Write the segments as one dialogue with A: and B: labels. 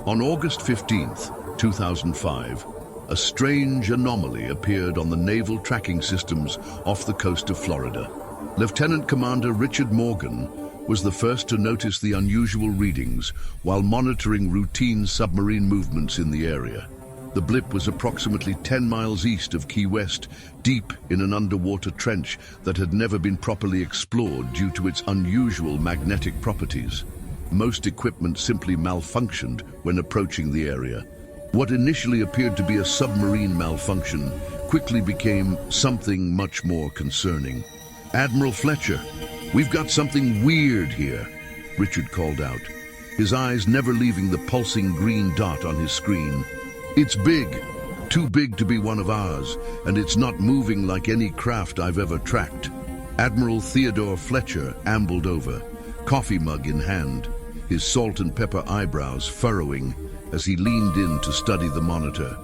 A: On August 15th, 2005, a strange anomaly appeared on the naval tracking systems off the coast of Florida. Lieutenant Commander Richard Morgan was the first to notice the unusual readings while monitoring routine submarine movements in the area. The blip was approximately 10 miles east of Key West, deep in an underwater trench that had never been properly explored due to its unusual magnetic properties. Most equipment simply malfunctioned when approaching the area. What initially appeared to be a submarine malfunction quickly became something much more concerning. "Admiral Fletcher, we've got something weird here," Richard called out, his eyes never leaving the pulsing green dot on his screen. "It's big, too big to be one of ours, and it's not moving like any craft I've ever tracked." Admiral Theodore Fletcher ambled over, coffee mug in hand, his salt and pepper eyebrows furrowing as he leaned in to study the monitor.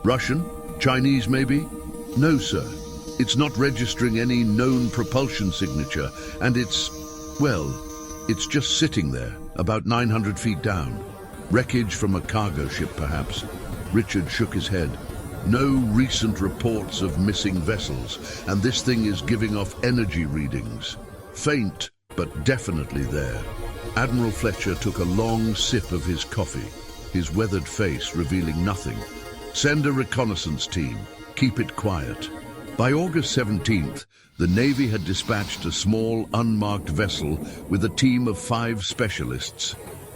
A: "Russian? Chinese, maybe?" "No, sir. It's not registering any known propulsion signature, and it's just sitting there, about 900 feet down. Wreckage from a cargo ship, perhaps." Richard shook his head. "No recent reports of missing vessels, and this thing is giving off energy readings. Faint, but definitely there." Admiral Fletcher took a long sip of his coffee, his weathered face revealing nothing. "Send a reconnaissance team. Keep it quiet." By August 17th, the Navy had dispatched a small, unmarked vessel with a team of 5 specialists.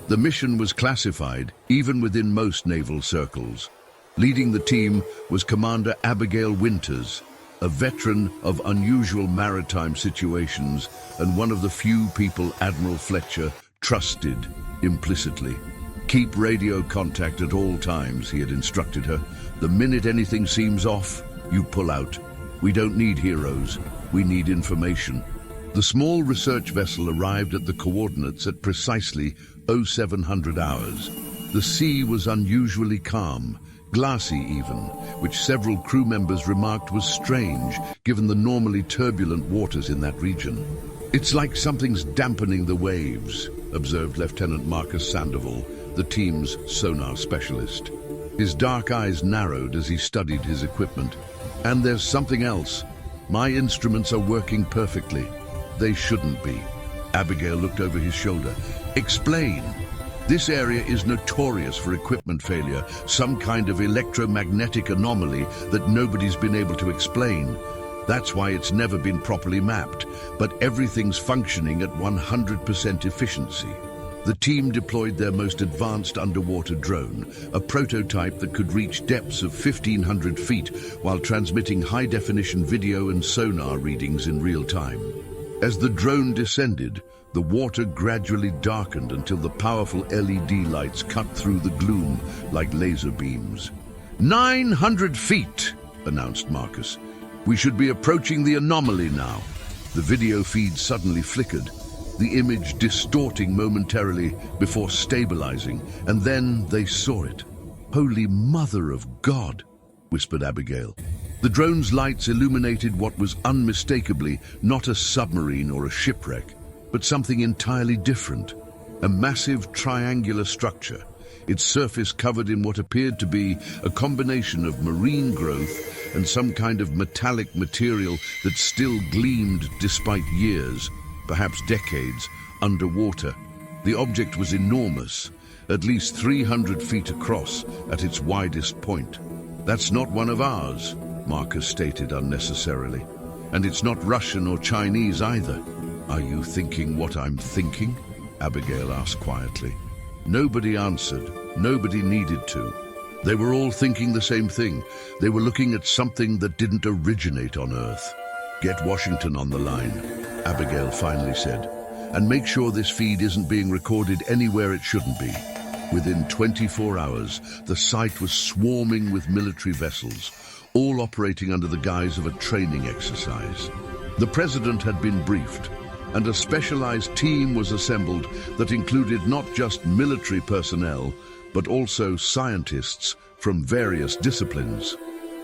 A: The mission was classified, even within most naval circles. Leading the team was Commander Abigail Winters, a veteran of unusual maritime situations and one of the few people Admiral Fletcher trusted implicitly. "Keep radio contact at all times," he had instructed her. "The minute anything seems off, you pull out. We don't need heroes, we need information." The small research vessel arrived at the coordinates at precisely 0700 hours. The sea was unusually calm, glassy even, which several crew members remarked was strange given the normally turbulent waters in that region. "It's like something's dampening the waves," observed Lieutenant Marcus Sandoval, the team's sonar specialist. His dark eyes narrowed as he studied his equipment. "And there's something else. My instruments are working perfectly. They shouldn't be." Abigail looked over his shoulder. "Explain." "This area is notorious for equipment failure, some kind of electromagnetic anomaly that nobody's been able to explain. That's why it's never been properly mapped, but everything's functioning at 100% efficiency." The team deployed their most advanced underwater drone, a prototype that could reach depths of 1,500 feet while transmitting high-definition video and sonar readings in real time. As the drone descended, the water gradually darkened until the powerful LED lights cut through the gloom like laser beams. 900 feet, announced Marcus. "We should be approaching the anomaly now." The video feed suddenly flickered, the image distorting momentarily before stabilizing, and then they saw it. "Holy Mother of God," whispered Abigail. The drone's lights illuminated what was unmistakably not a submarine or a shipwreck, but something entirely different. A massive triangular structure, its surface covered in what appeared to be a combination of marine growth and some kind of metallic material that still gleamed despite years, perhaps decades, underwater. The object was enormous, at least 300 feet across at its widest point. "That's not one of ours," Marcus stated unnecessarily. "And it's not Russian or Chinese either." "Are you thinking what I'm thinking?" Abigail asked quietly. Nobody answered. Nobody needed to. They were all thinking the same thing. They were looking at something that didn't originate on Earth. "Get Washington on the line," Abigail finally said, "and make sure this feed isn't being recorded anywhere it shouldn't be." Within 24 hours, the site was swarming with military vessels, all operating under the guise of a training exercise. The president had been briefed, and a specialized team was assembled that included not just military personnel, but also scientists from various disciplines.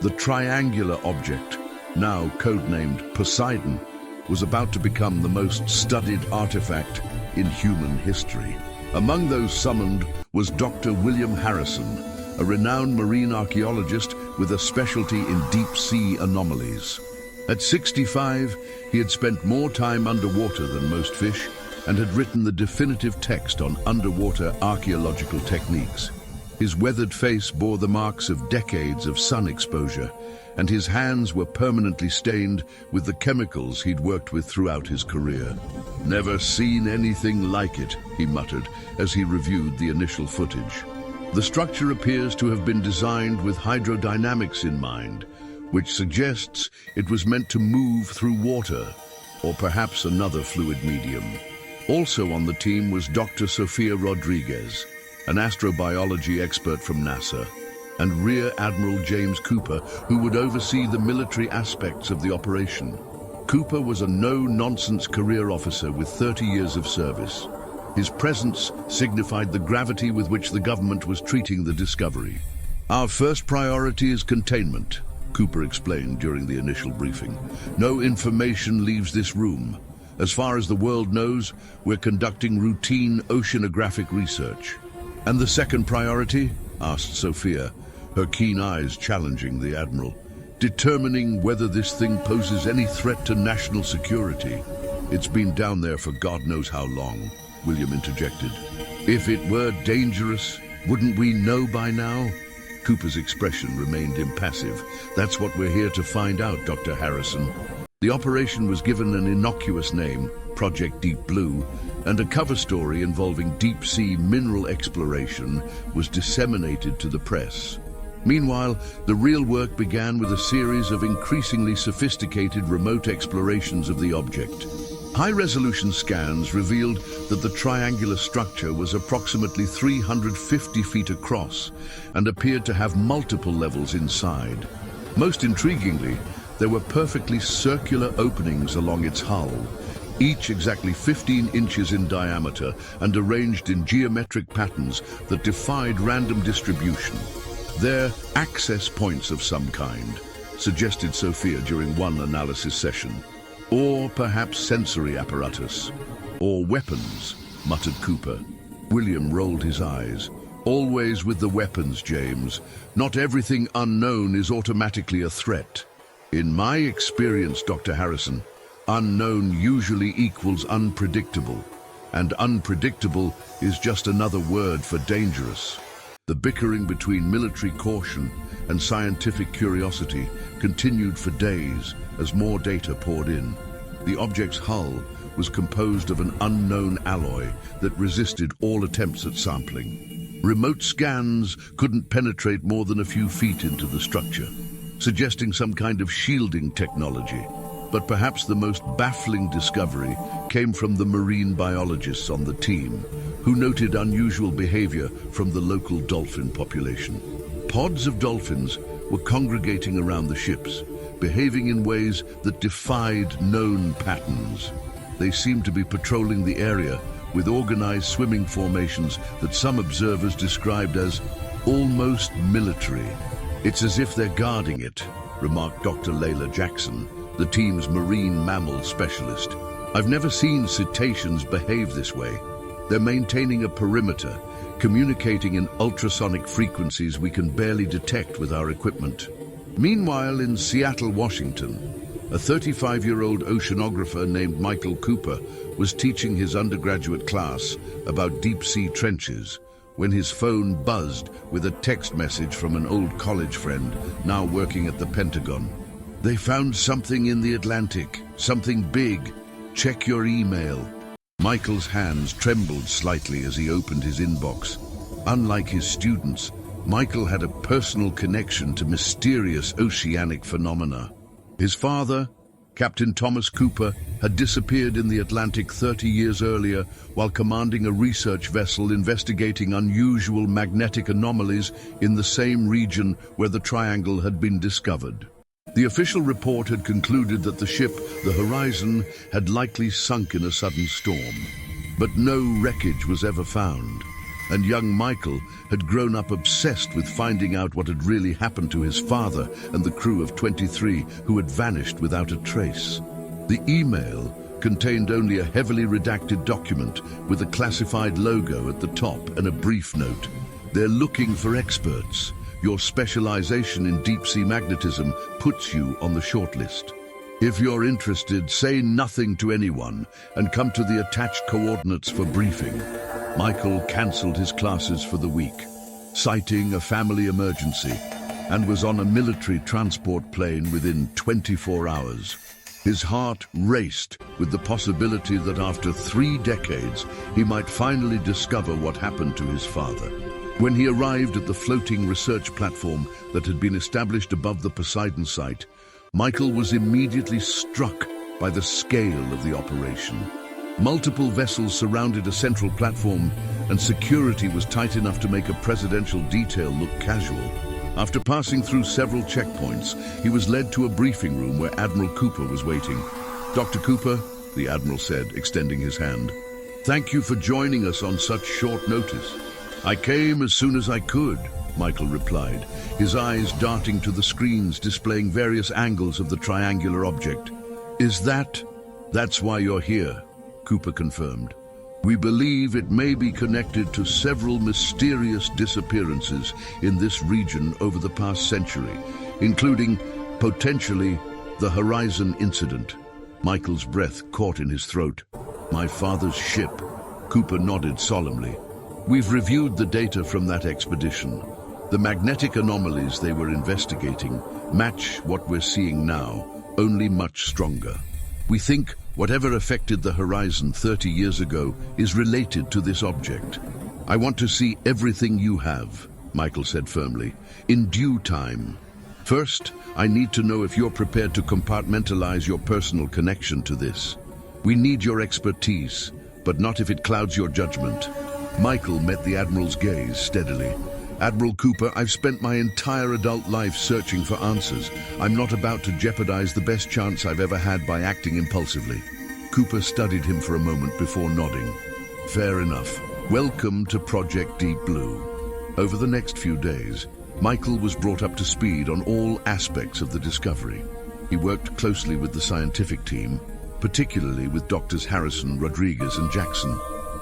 A: The triangular object, now codenamed Poseidon, was about to become the most studied artifact in human history. Among those summoned was Dr. William Harrison, a renowned marine archaeologist with a specialty in deep-sea anomalies. At 65, he had spent more time underwater than most fish and had written the definitive text on underwater archaeological techniques. His weathered face bore the marks of decades of sun exposure, and his hands were permanently stained with the chemicals he'd worked with throughout his career. "Never seen anything like it," he muttered as he reviewed the initial footage. The structure appears to have been designed with hydrodynamics in mind, which suggests it was meant to move through water, or perhaps another fluid medium. Also on the team was Dr. Sofia Rodriguez, an astrobiology expert from NASA, and Rear Admiral James Cooper, who would oversee the military aspects of the operation. Cooper was a no-nonsense career officer with 30 years of service. His presence signified the gravity with which the government was treating the discovery. "Our first priority is containment," Cooper explained during the initial briefing. "No information leaves this room. As far as the world knows, we're conducting routine oceanographic research." "And the second priority?" asked Sophia, her keen eyes challenging the Admiral. "Determining whether this thing poses any threat to national security." "It's been down there for God knows how long," William interjected. "If it were dangerous, wouldn't we know by now?" Cooper's expression remained impassive. "That's what we're here to find out, Dr. Harrison." The operation was given an innocuous name, Project Deep Blue, and a cover story involving deep-sea mineral exploration was disseminated to the press. Meanwhile, the real work began with a series of increasingly sophisticated remote explorations of the object. High-resolution scans revealed that the triangular structure was approximately 350 feet across and appeared to have multiple levels inside. Most intriguingly, there were perfectly circular openings along its hull, each exactly 15 inches in diameter and arranged in geometric patterns that defied random distribution. "They're access points of some kind," suggested Sophia during one analysis session. "Or perhaps sensory apparatus. Or weapons," muttered Cooper. William rolled his eyes. "Always with the weapons, James. Not everything unknown is automatically a threat." "In my experience, Dr. Harrison, unknown usually equals unpredictable, and unpredictable is just another word for dangerous." The bickering between military caution and scientific curiosity continued for days as more data poured in. The object's hull was composed of an unknown alloy that resisted all attempts at sampling. Remote scans couldn't penetrate more than a few feet into the structure, suggesting some kind of shielding technology. But perhaps the most baffling discovery came from the marine biologists on the team, who noted unusual behavior from the local dolphin population. Pods of dolphins were congregating around the ships, behaving in ways that defied known patterns. They seemed to be patrolling the area with organized swimming formations that some observers described as almost military. "It's as if they're guarding it," remarked Dr. Layla Jackson, the team's marine mammal specialist. "I've never seen cetaceans behave this way. They're maintaining a perimeter, communicating in ultrasonic frequencies we can barely detect with our equipment." Meanwhile, in Seattle, Washington, a 35-year-old oceanographer named Michael Cooper was teaching his undergraduate class about deep-sea trenches when his phone buzzed with a text message from an old college friend now working at the Pentagon. "They found something in the Atlantic, something big. Check your email." Michael's hands trembled slightly as he opened his inbox. Unlike his students, Michael had a personal connection to mysterious oceanic phenomena. His father, Captain Thomas Cooper, had disappeared in the Atlantic 30 years earlier while commanding a research vessel investigating unusual magnetic anomalies in the same region where the triangle had been discovered. The official report had concluded that the ship, the Horizon, had likely sunk in a sudden storm. But no wreckage was ever found, and young Michael had grown up obsessed with finding out what had really happened to his father and the crew of 23 who had vanished without a trace. The email contained only a heavily redacted document with a classified logo at the top and a brief note. They're looking for experts. Your specialization in deep-sea magnetism puts you on the shortlist. If you're interested, say nothing to anyone and come to the attached coordinates for briefing. Michael cancelled his classes for the week, citing a family emergency, and was on a military transport plane within 24 hours. His heart raced with the possibility that after 3 decades, he might finally discover what happened to his father. When he arrived at the floating research platform that had been established above the Poseidon site, Michael was immediately struck by the scale of the operation. Multiple vessels surrounded a central platform, and security was tight enough to make a presidential detail look casual. After passing through several checkpoints, he was led to a briefing room where Admiral Cooper was waiting. "Dr. Cooper," the Admiral said, extending his hand, "thank you for joining us on such short notice." "I came as soon as I could," Michael replied, his eyes darting to the screens displaying various angles of the triangular object. That's why you're here," Cooper confirmed. "We believe it may be connected to several mysterious disappearances in this region over the past century, including, potentially, the Horizon incident." Michael's breath caught in his throat. "My father's ship," Cooper nodded solemnly. "We've reviewed the data from that expedition. The magnetic anomalies they were investigating match what we're seeing now, only much stronger. We think whatever affected the Horizon 30 years ago is related to this object." "I want to see everything you have," Michael said firmly, "in due time. First, I need to know if you're prepared to compartmentalize your personal connection to this. We need your expertise, but not if it clouds your judgment." Michael met the Admiral's gaze steadily. "Admiral Cooper, I've spent my entire adult life searching for answers. I'm not about to jeopardize the best chance I've ever had by acting impulsively." Cooper studied him for a moment before nodding. "Fair enough. Welcome to Project Deep Blue." Over the next few days, Michael was brought up to speed on all aspects of the discovery. He worked closely with the scientific team, particularly with Doctors Harrison, Rodriguez, and Jackson.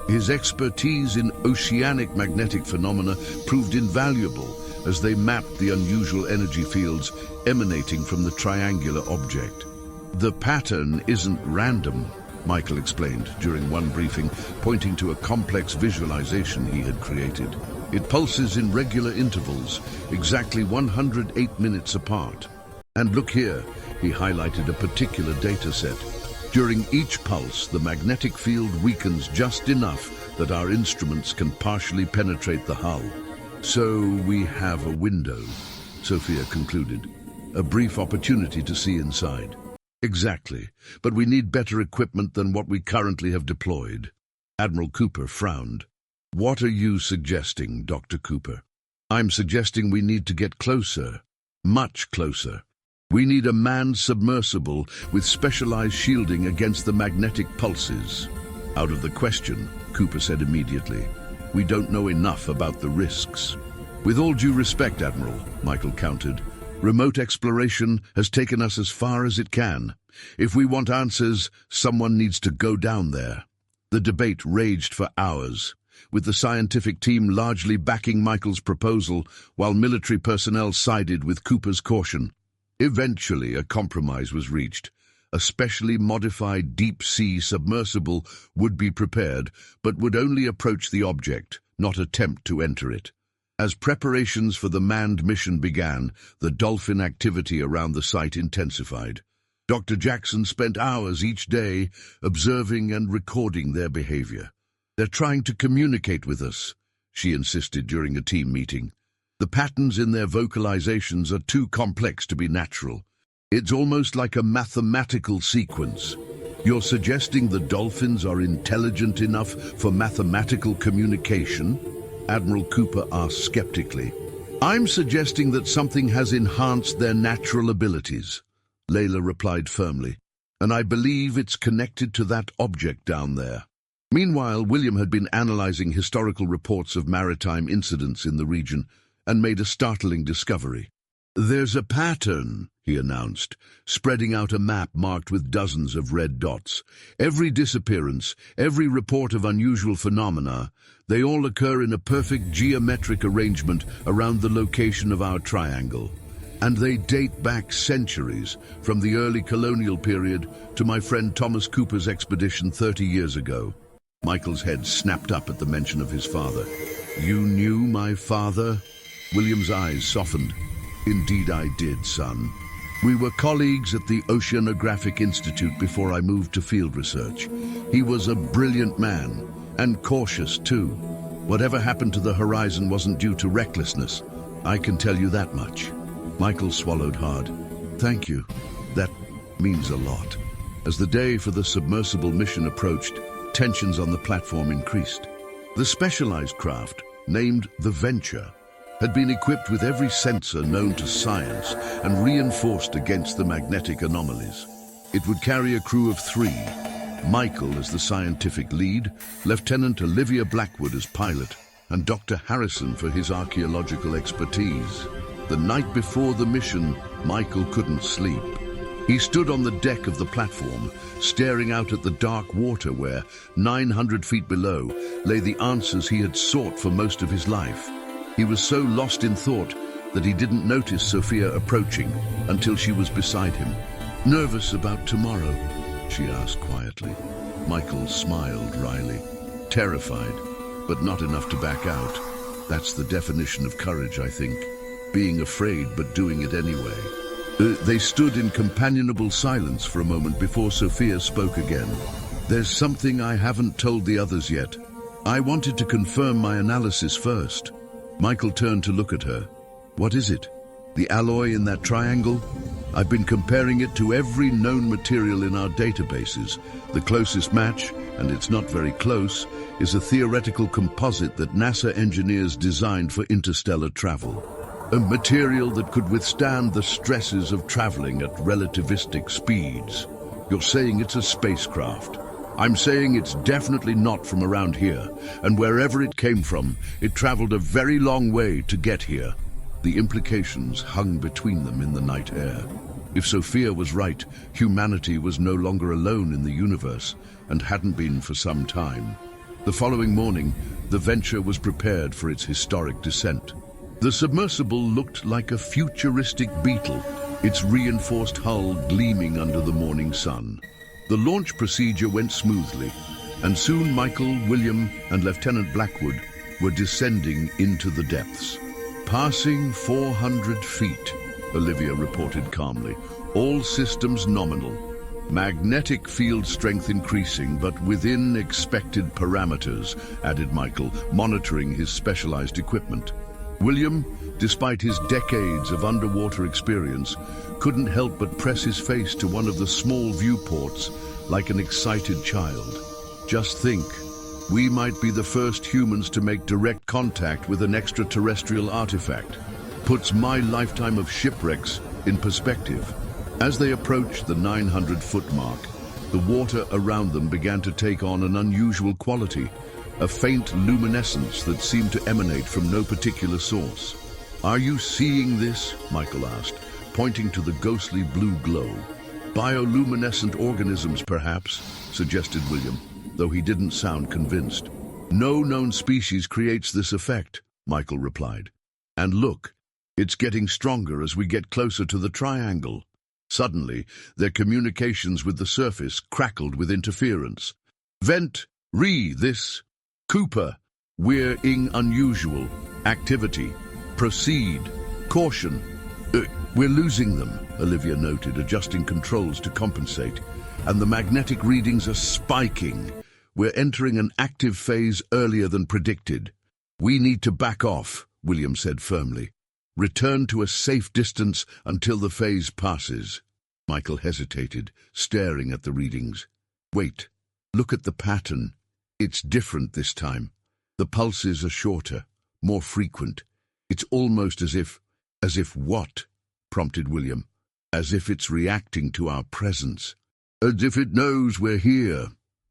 A: His expertise in oceanic magnetic phenomena proved invaluable as they mapped the unusual energy fields emanating from the triangular object. "The pattern isn't random," Michael explained during one briefing, pointing to a complex visualization he had created. "It pulses in regular intervals, exactly 108 minutes apart. And look here," he highlighted a particular data set. "During each pulse, the magnetic field weakens just enough that our instruments can partially penetrate the hull." "So we have a window," Sophia concluded. "A brief opportunity to see inside." "Exactly, but we need better equipment than what we currently have deployed." Admiral Cooper frowned. "What are you suggesting, Dr. Cooper?" "I'm suggesting we need to get closer, much closer. We need a manned submersible with specialized shielding against the magnetic pulses." "Out of the question," Cooper said immediately. "We don't know enough about the risks." "With all due respect, Admiral," Michael countered, "remote exploration has taken us as far as it can. If we want answers, someone needs to go down there." The debate raged for hours, with the scientific team largely backing Michael's proposal, while military personnel sided with Cooper's caution. Eventually, a compromise was reached. A specially modified deep-sea submersible would be prepared, but would only approach the object, not attempt to enter it. As preparations for the manned mission began, the Dolphin activity around the site intensified. Dr. Jackson spent hours each day observing and recording their behavior. "They're trying to communicate with us," she insisted during a team meeting. "The patterns in their vocalizations are too complex to be natural. It's almost like a mathematical sequence." "You're suggesting the Dolphins are intelligent enough for mathematical communication?" Admiral Cooper asked skeptically. "I'm suggesting that something has enhanced their natural abilities," Layla replied firmly, "and I believe it's connected to that object down there." Meanwhile, William had been analyzing historical reports of maritime incidents in the region and made a startling discovery. "There's a pattern," he announced, spreading out a map marked with dozens of red dots. "Every disappearance, every report of unusual phenomena, they all occur in a perfect geometric arrangement around the location of our triangle. And they date back centuries, from the early colonial period to my friend Thomas Cooper's expedition 30 years ago." Michael's head snapped up at the mention of his father. "You knew my father?" William's eyes softened. "Indeed I did, son. We were colleagues at the Oceanographic Institute before I moved to field research. He was a brilliant man, and cautious too. Whatever happened to the horizon wasn't due to recklessness. I can tell you that much." Michael swallowed hard. "Thank you. That means a lot." As the day for the submersible mission approached, tensions on the platform increased. The specialized craft, named the Venture, had been equipped with every sensor known to science and reinforced against the magnetic anomalies. It would carry a crew of 3, Michael as the scientific lead, Lieutenant Olivia Blackwood as pilot, and Dr. Harrison for his archaeological expertise. The night before the mission, Michael couldn't sleep. He stood on the deck of the platform, staring out at the dark water where, 900 feet below, lay the answers he had sought for most of his life. He was so lost in thought that he didn't notice Sophia approaching until she was beside him. "Nervous about tomorrow?" she asked quietly. Michael smiled wryly. "Terrified, but not enough to back out. That's the definition of courage, I think. Being afraid but doing it anyway." They stood in companionable silence for a moment before Sophia spoke again. "There's something I haven't told the others yet. I wanted to confirm my analysis first." Michael turned to look at her. "What is it? The alloy in that triangle? I've been comparing it to every known material in our databases. The closest match, and it's not very close, is a theoretical composite that NASA engineers designed for interstellar travel. A material that could withstand the stresses of traveling at relativistic speeds. You're saying it's a spacecraft. I'm saying it's definitely not from around here, and wherever it came from, it traveled a very long way to get here." The implications hung between them in the night air. If Sophia was right, humanity was no longer alone in the universe, and hadn't been for some time. The following morning, the Venture was prepared for its historic descent. The submersible looked like a futuristic beetle, its reinforced hull gleaming under the morning sun. The launch procedure went smoothly, and soon Michael, William, and Lieutenant Blackwood were descending into the depths. "Passing 400 feet, Olivia reported calmly. "All systems nominal. Magnetic field strength increasing, but within expected parameters," added Michael, monitoring his specialized equipment. William, despite his decades of underwater experience, couldn't help but press his face to one of the small viewports like an excited child. "Just think, we might be the first humans to make direct contact with an extraterrestrial artifact. Puts my lifetime of shipwrecks in perspective." As they approached the 900-foot mark, the water around them began to take on an unusual quality, a faint luminescence that seemed to emanate from no particular source. "Are you seeing this?" Michael asked, pointing to the ghostly blue glow. "Bioluminescent organisms, perhaps," suggested William, though he didn't sound convinced. "No known species creates this effect," Michael replied. "And look, it's getting stronger as we get closer to the triangle." Suddenly, their communications with the surface crackled with interference. This. Cooper, we're in unusual activity. Proceed. Caution." We're losing them," Olivia noted, adjusting controls to compensate. "And the magnetic readings are spiking. We're entering an active phase earlier than predicted." "We need to back off," William said firmly. "Return to a safe distance until the phase passes." Michael hesitated, staring at the readings. "Wait, look at the pattern. It's different this time. The pulses are shorter, more frequent. It's almost as if what?" prompted William. "As if it's reacting to our presence. As if it knows we're here."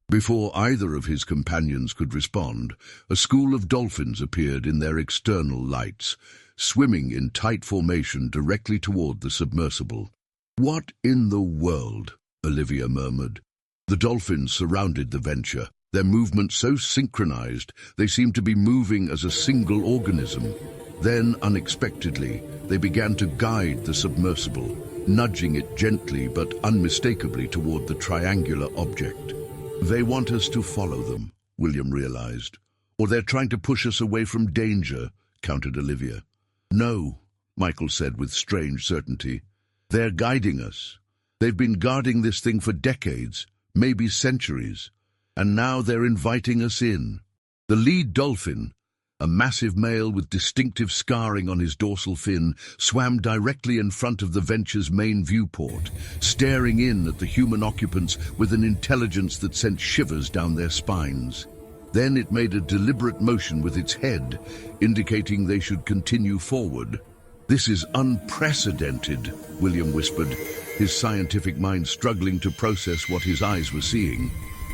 A: Before either of his companions could respond, a school of dolphins appeared in their external lights, swimming in tight formation directly toward the submersible. "What in the world?" Olivia murmured. The dolphins surrounded the venture, their movements so synchronized they seemed to be moving as a single organism. Then, unexpectedly, they began to guide the submersible, nudging it gently but unmistakably toward the triangular object. "They want us to follow them," William realized. "Or they're trying to push us away from danger," countered Olivia. "No," Michael said with strange certainty. "They're guiding us. They've been guarding this thing for decades, maybe centuries, and now they're inviting us in." The lead dolphin, a massive male with distinctive scarring on his dorsal fin, swam directly in front of the venture's main viewport, staring in at the human occupants with an intelligence that sent shivers down their spines. Then it made a deliberate motion with its head, indicating they should continue forward. "This is unprecedented," William whispered, his scientific mind struggling to process what his eyes were seeing.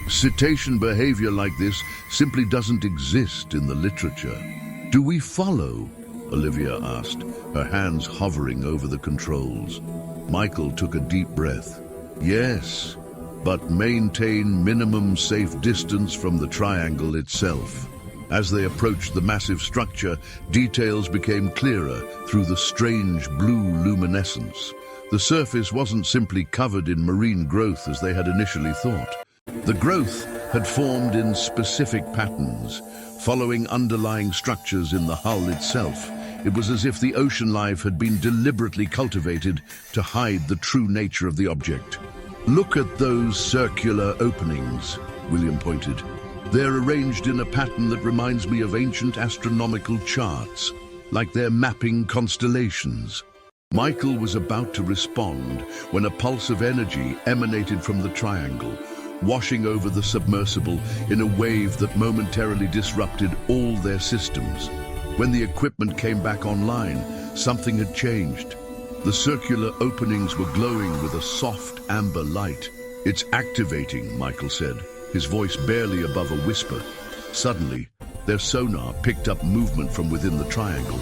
A: "Cetacean behavior like this simply doesn't exist in the literature." "Do we follow?" Olivia asked, her hands hovering over the controls. Michael took a deep breath. "Yes, but maintain minimum safe distance from the triangle itself." As they approached the massive structure, details became clearer through the strange blue luminescence. The surface wasn't simply covered in marine growth as they had initially thought. The growth had formed in specific patterns, following underlying structures in the hull itself. It was as if the ocean life had been deliberately cultivated to hide the true nature of the object. "Look at those circular openings," William pointed. "They're arranged in a pattern that reminds me of ancient astronomical charts, like they're mapping constellations." Michael was about to respond when a pulse of energy emanated from the triangle, washing over the submersible in a wave that momentarily disrupted all their systems. When the equipment came back online, something had changed. The circular openings were glowing with a soft amber light. "It's activating," Michael said, his voice barely above a whisper. Suddenly, their sonar picked up movement from within the triangle.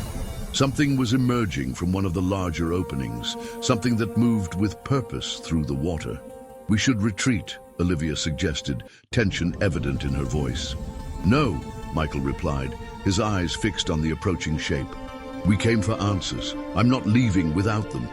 A: Something was emerging from one of the larger openings, something that moved with purpose through the water. "We should retreat," Olivia suggested, tension evident in her voice. "No," Michael replied, his eyes fixed on the approaching shape. "We came for answers. I'm not leaving without them."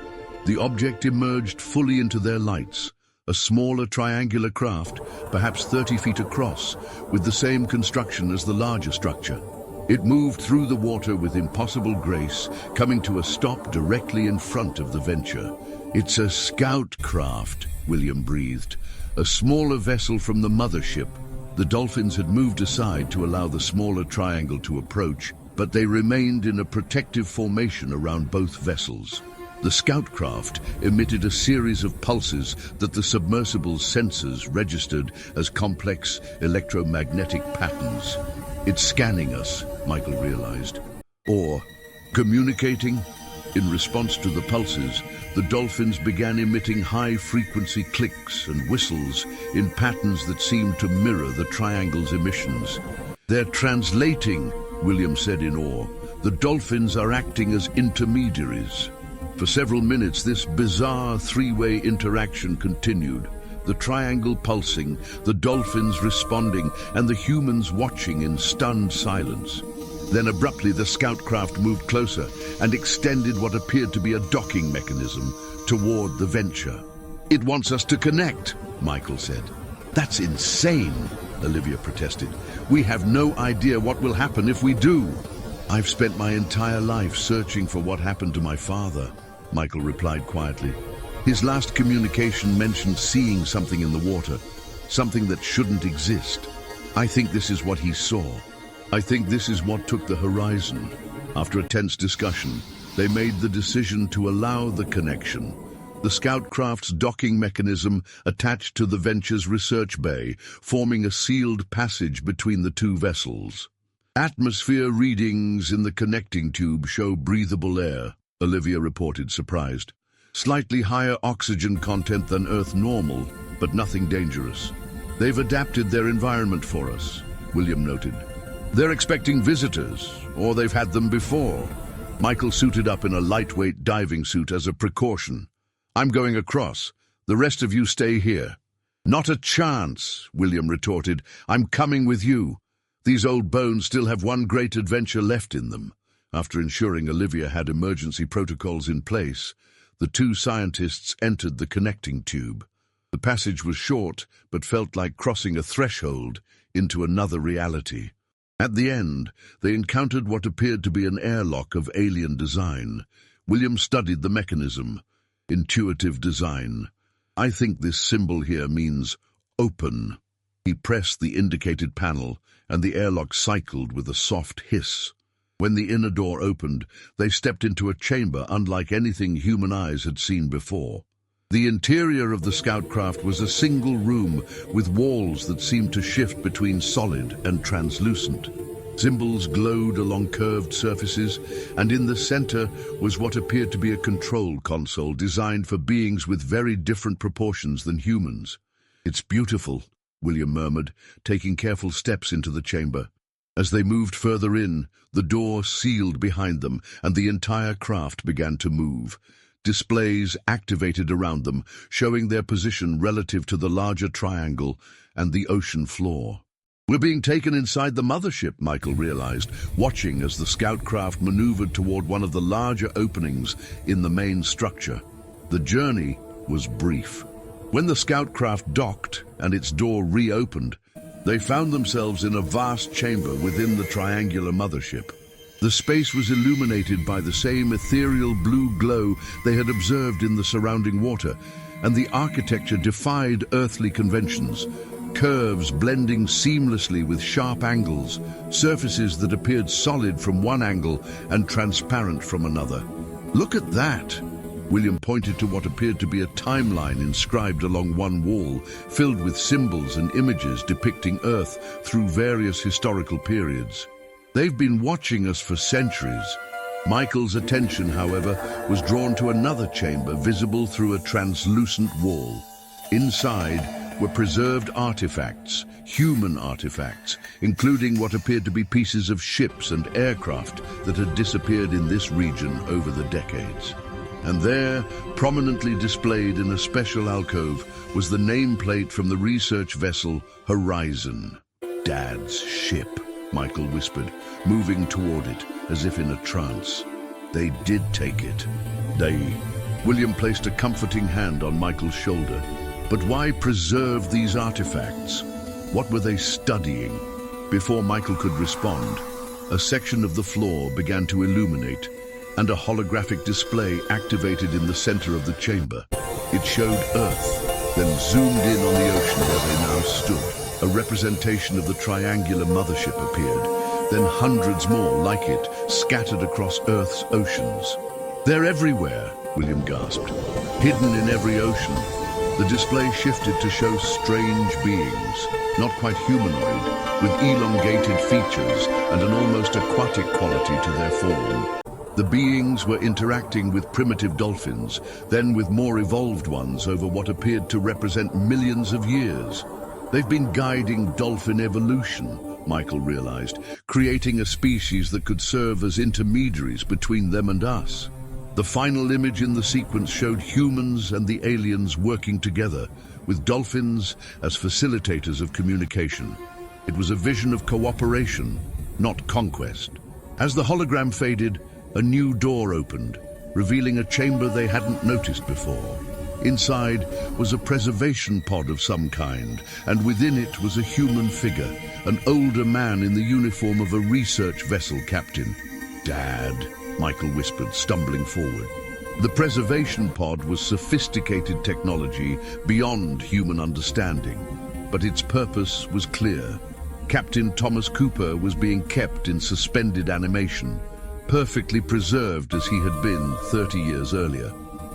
A: The object emerged fully into their lights, a smaller triangular craft, perhaps 30 feet across, with the same construction as the larger structure. It moved through the water with impossible grace, coming to a stop directly in front of the venture. "It's a scout craft," William breathed, "a smaller vessel from the mothership." The dolphins had moved aside to allow the smaller triangle to approach, but they remained in a protective formation around both vessels. The scout craft emitted a series of pulses that the submersible's sensors registered as complex electromagnetic patterns. "It's scanning us," Michael realized. "Or communicating?" In response to the pulses, the dolphins began emitting high-frequency clicks and whistles in patterns that seemed to mirror the triangle's emissions. "They're translating," William said in awe. "The dolphins are acting as intermediaries." For several minutes, this bizarre three-way interaction continued, the triangle pulsing, the dolphins responding, and the humans watching in stunned silence. Then abruptly the scout craft moved closer and extended what appeared to be a docking mechanism toward the venture. "It wants us to connect," Michael said. "That's insane," Olivia protested. "We have no idea what will happen if we do." "I've spent my entire life searching for what happened to my father," Michael replied quietly. "His last communication mentioned seeing something in the water, something that shouldn't exist. I think this is what he saw. I think this is what took the horizon." After a tense discussion, they made the decision to allow the connection. The scout craft's docking mechanism attached to the venture's research bay, forming a sealed passage between the two vessels. "Atmosphere readings in the connecting tube show breathable air," Olivia reported, surprised. "Slightly higher oxygen content than Earth normal, but nothing dangerous." They've adapted their environment for us, William noted. They're expecting visitors, or they've had them before. Michael suited up in a lightweight diving suit as a precaution. I'm going across. The rest of you stay here. Not a chance, William retorted. I'm coming with you. These old bones still have one great adventure left in them. After ensuring Olivia had emergency protocols in place, the two scientists entered the connecting tube. The passage was short, but felt like crossing a threshold into another reality. At the end, they encountered what appeared to be an airlock of alien design. William studied the mechanism. Intuitive design. I think this symbol here means open. He pressed the indicated panel, and the airlock cycled with a soft hiss. When the inner door opened, they stepped into a chamber unlike anything human eyes had seen before. The interior of the scout craft was a single room with walls that seemed to shift between solid and translucent. Symbols glowed along curved surfaces, and in the center was what appeared to be a control console designed for beings with very different proportions than humans. "It's beautiful," William murmured, taking careful steps into the chamber. As they moved further in, the door sealed behind them, and the entire craft began to move. Displays activated around them, showing their position relative to the larger triangle and the ocean floor. "We're being taken inside the mothership," Michael realized, watching as the scout craft maneuvered toward one of the larger openings in the main structure. The journey was brief. When the scout craft docked and its door reopened, they found themselves in a vast chamber within the triangular mothership. The space was illuminated by the same ethereal blue glow they had observed in the surrounding water, and the architecture defied earthly conventions. Curves blending seamlessly with sharp angles, surfaces that appeared solid from one angle and transparent from another. "Look at that!" William pointed to what appeared to be a timeline inscribed along one wall, filled with symbols and images depicting Earth through various historical periods. "They've been watching us for centuries." Michael's attention, however, was drawn to another chamber visible through a translucent wall. Inside were preserved artifacts, human artifacts, including what appeared to be pieces of ships and aircraft that had disappeared in this region over the decades. And there, prominently displayed in a special alcove, was the nameplate from the research vessel Horizon. "Dad's ship," Michael whispered, moving toward it as if in a trance. "They did take it. William placed a comforting hand on Michael's shoulder. But why preserve these artifacts? What were they studying? Before Michael could respond, a section of the floor began to illuminate, and a holographic display activated in the center of the chamber. It showed Earth, then zoomed in on the ocean where they now stood. A representation of the triangular mothership appeared, then hundreds more like it scattered across Earth's oceans. "They're everywhere," William gasped, "hidden in every ocean." The display shifted to show strange beings, not quite humanoid, with elongated features and an almost aquatic quality to their form. The beings were interacting with primitive dolphins, then with more evolved ones over what appeared to represent millions of years. They've been guiding dolphin evolution, Michael realized, creating a species that could serve as intermediaries between them and us. The final image in the sequence showed humans and the aliens working together, with dolphins as facilitators of communication. It was a vision of cooperation, not conquest. As the hologram faded, a new door opened, revealing a chamber they hadn't noticed before. Inside was a preservation pod of some kind, and within it was a human figure, an older man in the uniform of a research vessel captain. "Dad," Michael whispered, stumbling forward. The preservation pod was sophisticated technology beyond human understanding, but its purpose was clear. Captain Thomas Cooper was being kept in suspended animation, perfectly preserved as he had been 30 years earlier.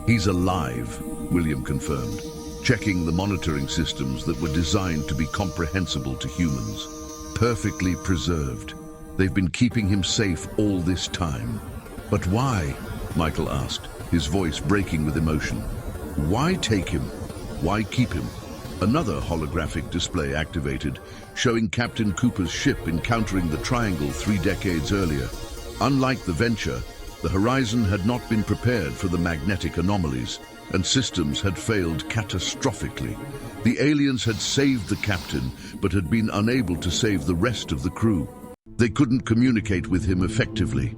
A: "He's alive," William confirmed, checking the monitoring systems that were designed to be comprehensible to humans. "Perfectly preserved. They've been keeping him safe all this time." "But why?" Michael asked, his voice breaking with emotion. "Why take him? Why keep him?" Another holographic display activated, showing Captain Cooper's ship encountering the Triangle 3 decades earlier. Unlike the Venture, the horizon had not been prepared for the magnetic anomalies, and systems had failed catastrophically. The aliens had saved the captain, but had been unable to save the rest of the crew. They couldn't communicate with him effectively.